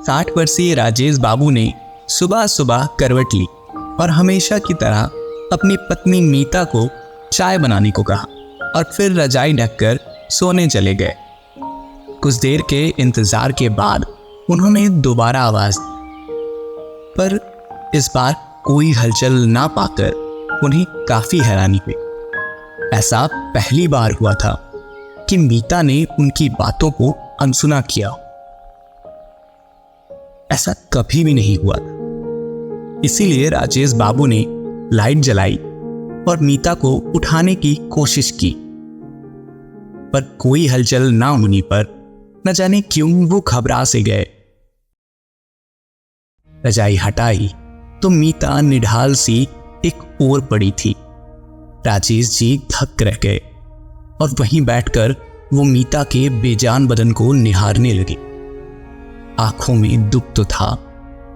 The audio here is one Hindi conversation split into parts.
60 वर्षीय राजेश बाबू ने सुबह सुबह करवट ली और हमेशा की तरह अपनी पत्नी मीता को चाय बनाने को कहा और फिर रजाई ढककर सोने चले गए। कुछ देर के इंतजार के बाद उन्होंने दोबारा आवाज दी, पर इस बार कोई हलचल ना पाकर उन्हें काफी हैरानी हुई। ऐसा पहली बार हुआ था कि मीता ने उनकी बातों को अनसुना किया। ऐसा कभी भी नहीं हुआ था। इसीलिए राजेश बाबू ने लाइट जलाई और मीता को उठाने की कोशिश की, पर कोई हलचल ना होने पर न जाने क्यों वो घबरा से गए। रजाई हटाई तो मीता निढाल सी एक ओर पड़ी थी। राजेश जी थक रह गए और वहीं बैठकर वो मीता के बेजान बदन को निहारने लगे। आंखों में दुख तो था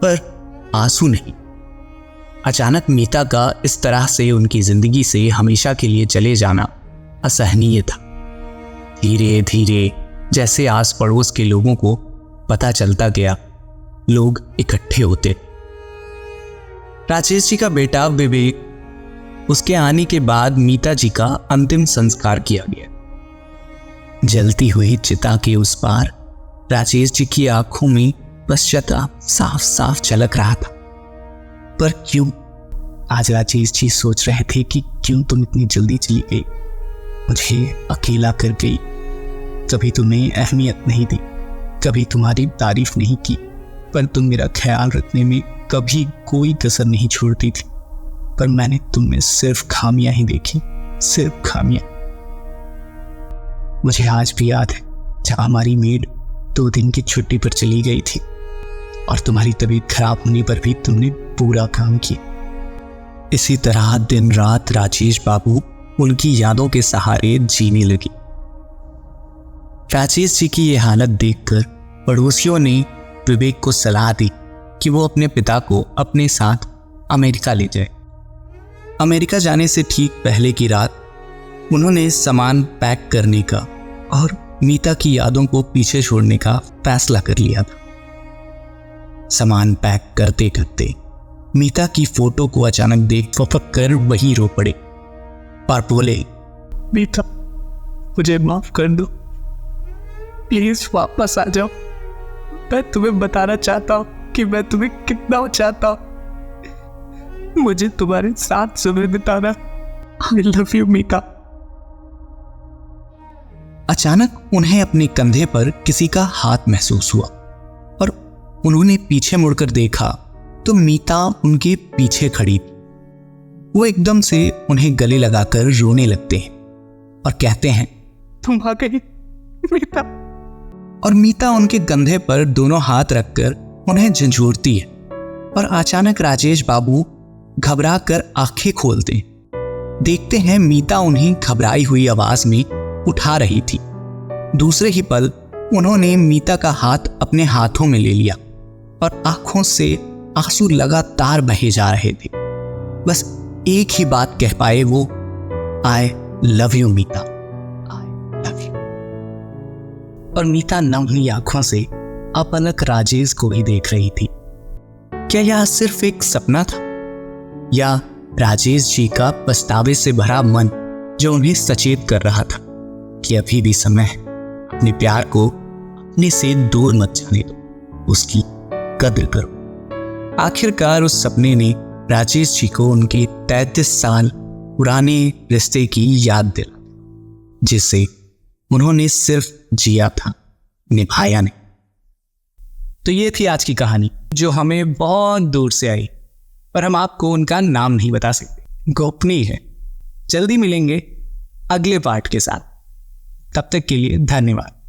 पर आंसू नहीं। अचानक मीता का इस तरह से उनकी जिंदगी से हमेशा के लिए चले जाना असहनीय था। धीरे धीरे जैसे आस पड़ोस के लोगों को पता चलता गया, लोग इकट्ठे होते। राजेश जी का बेटा विवेक, उसके आने के बाद मीता जी का अंतिम संस्कार किया गया। जलती हुई चिता के उस पार राजेश जी की आंखों में पश्चाताप साफ साफ झलक रहा था। पर क्यों? आज राजेश जी सोच रहे थे कि क्यों तुम इतनी जल्दी चली गई, मुझे अकेला कर गई। कभी तुम्हें अहमियत नहीं दी, कभी तुम्हारी तारीफ नहीं की, पर तुम मेरा ख्याल रखने में कभी कोई कसर नहीं छोड़ती थी। पर मैंने तुम में सिर्फ खामियां ही देखी, सिर्फ खामियां। मुझे आज भी याद है जब हमारी मेड 2 दिन की छुट्टी पर चली गई थी और तुम्हारी तबीयत खराब होने पर भी तुमने पूरा काम किया। इसी तरह दिन रात राजेश बाबू उनकी यादों के सहारे जीने लगे। राजेश जी की यह हालत देखकर पड़ोसियों ने विवेक को सलाह दी कि वो अपने पिता को अपने साथ अमेरिका ले जाए। अमेरिका जाने से ठीक पहले की रात उन्होंने सामान पैक करने का और मीता की यादों को पीछे छोड़ने का फैसला कर लिया था। सामान पैक करते करते मीता की फोटो को अचानक देख फपक कर वहीं रो पड़े और बोले, मीता मुझे माफ कर दो, प्लीज वापस आ जाओ। मैं तुम्हें बताना चाहता हूँ कि मैं तुम्हें कितना चाहता हूँ। मुझे तुम्हारे साथ समय बिताना। I love you मीता। अचानक उन्हें अपने कंधे पर किसी का हाथ महसूस हुआ और उन्होंने पीछे मुड़कर देखा तो मीता उनके पीछे खड़ी थी। वो एकदम से उन्हें गले लगाकर रोने लगते हैं और कहते हैं, तुम आ गई मीता। और मीता उनके कंधे पर दोनों हाथ रखकर उन्हें झंझोरती है और अचानक राजेश बाबू घबरा कर आंखें खोलते हैं। देखते हैं मीता उन्हें घबराई हुई आवाज में उठा रही थी। दूसरे ही पल उन्होंने मीता का हाथ अपने हाथों में ले लिया और आंखों से आंसू लगातार बहे जा रहे थे। बस एक ही बात कह पाए वो, I love you Meeta, I love you. और मीता नम्ही आंखों से अपलक राजेश को ही देख रही थी। क्या यह सिर्फ एक सपना था या राजेश जी का पछतावे से भरा मन जो उन्हें सचेत कर रहा था कि अभी भी समय है, अपने प्यार को अपने से दूर मत जाने दो, उसकी कद्र करो। आखिरकार उस सपने ने राजेश जी को उनके 33 साल पुराने रिश्ते की याद दिला, जिसे उन्होंने सिर्फ जिया था, निभाया नहीं। तो ये थी आज की कहानी जो हमें बहुत दूर से आई, पर हम आपको उनका नाम नहीं बता सकते, गोपनीय है। जल्दी मिलेंगे अगले पार्ट के साथ। तब तक के लिए धन्यवाद।